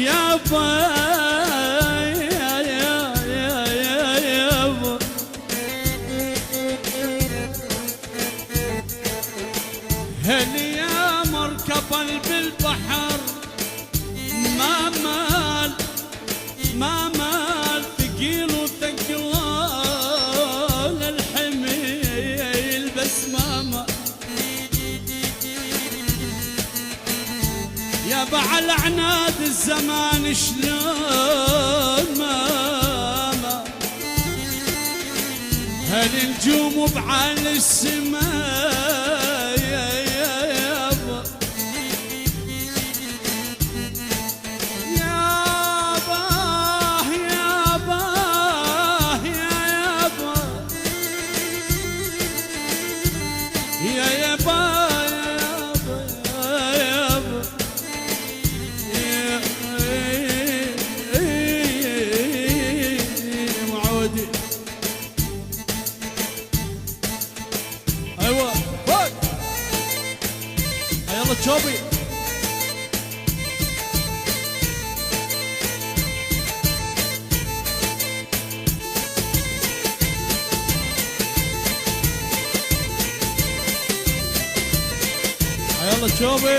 يابا هل يا مركبا بالبحر ما مال ثقيل وثقلان الحميل بس ما مال يا بعل عناد الزمان شلون ما هالنجوم بعال السماء يابا يابا يابا يابا يا يابا شوبي يلا شوبي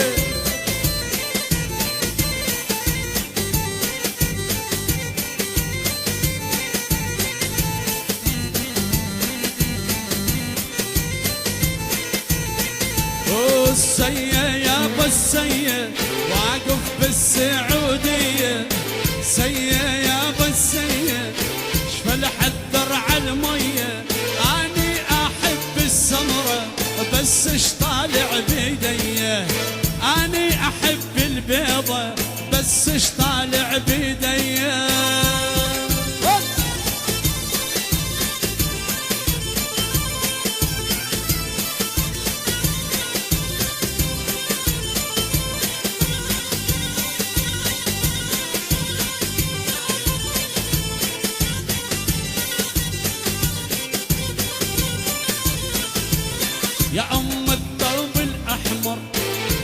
السية يابا السية واقف بالسعودية سية يابا السية شفل حذر عالمية اني احب السمرة بس اش طالع بيديه اني احب البيضة بس اش طالع بيديه يا ام الثوب الاحمر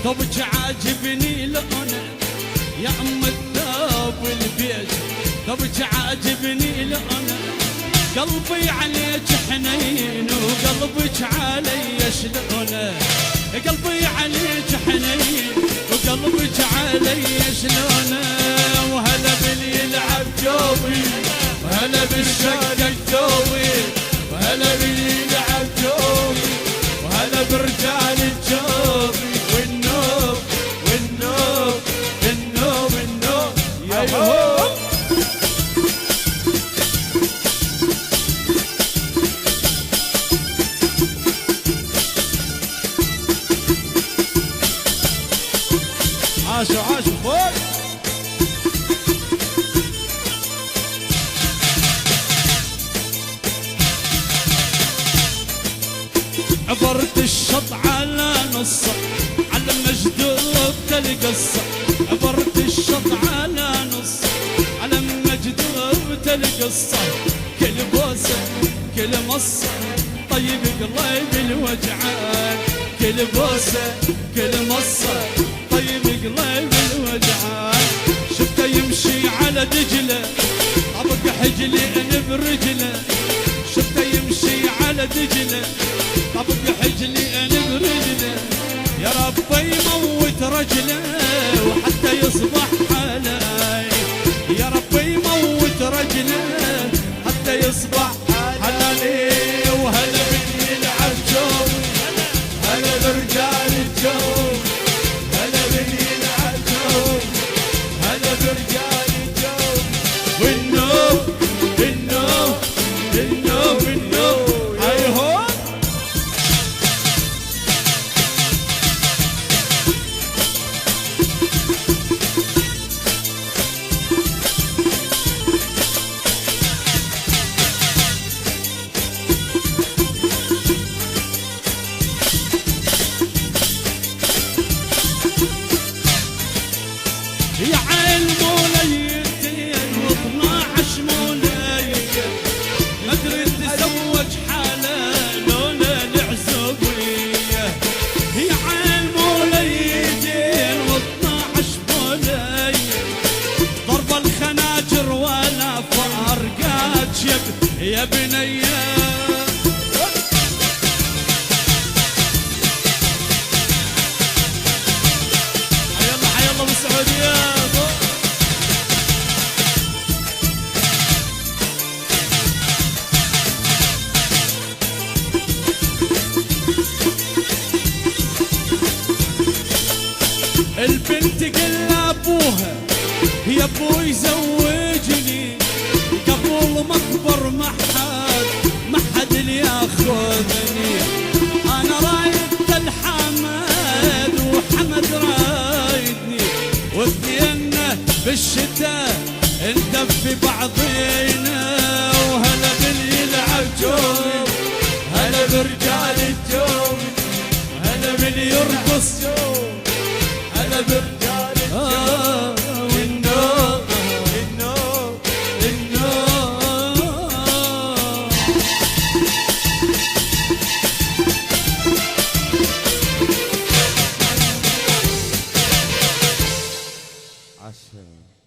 ثوبك عاجبني لونه يا ام الثوب البيج ثوبك عاجبني لونه قلبي عليك حنين وقلبك علي شلونه قلبي عليك حنين وقلبك علي شلونه وهلا باللي يلعب جوبي وهلا بالشقة جوبي وهلا باللي يلعب جوبي وهلا برجال الجوبي والنوب والنوب النوب النوب يا هو عاشوا فوق عبرت الشط على نصه على مجدوب القصه عبرت الشط على نصه على مجدوب القصه كل بوسه كل مصه طيب قلبي الوجعان كل بوسه كل مصه طيب قلبي الوجعان شفته يمشي على دجله طبق حجلي انا برجله شفته يمشي على دجله طبق حجلي انا برجله يا ربي يموت رجله وحتى يصبح حلاي يا ربي يموت رجله حتى يصبح حلالي وهلا بدي يلعب جوب هلا برجال الجوب هلا بدي يلعب جوب هلا برجال الجوب والنوب النوب النوب النوب هاي هو يا بنية. حي الله حي الله بالسعودية. البنت قل ابوها يا ابوي زوجني قبل ما اكبر ما حد اللي ياخذني. انا رايد الحمد وحمد رايدني واثنينا بالشتاء ندفي بعضينا. وهلا باللي يلعب جوي هلا برجال الجوي هلا باللي يرقص هلا برجال الجوي النور النور النور. عشرة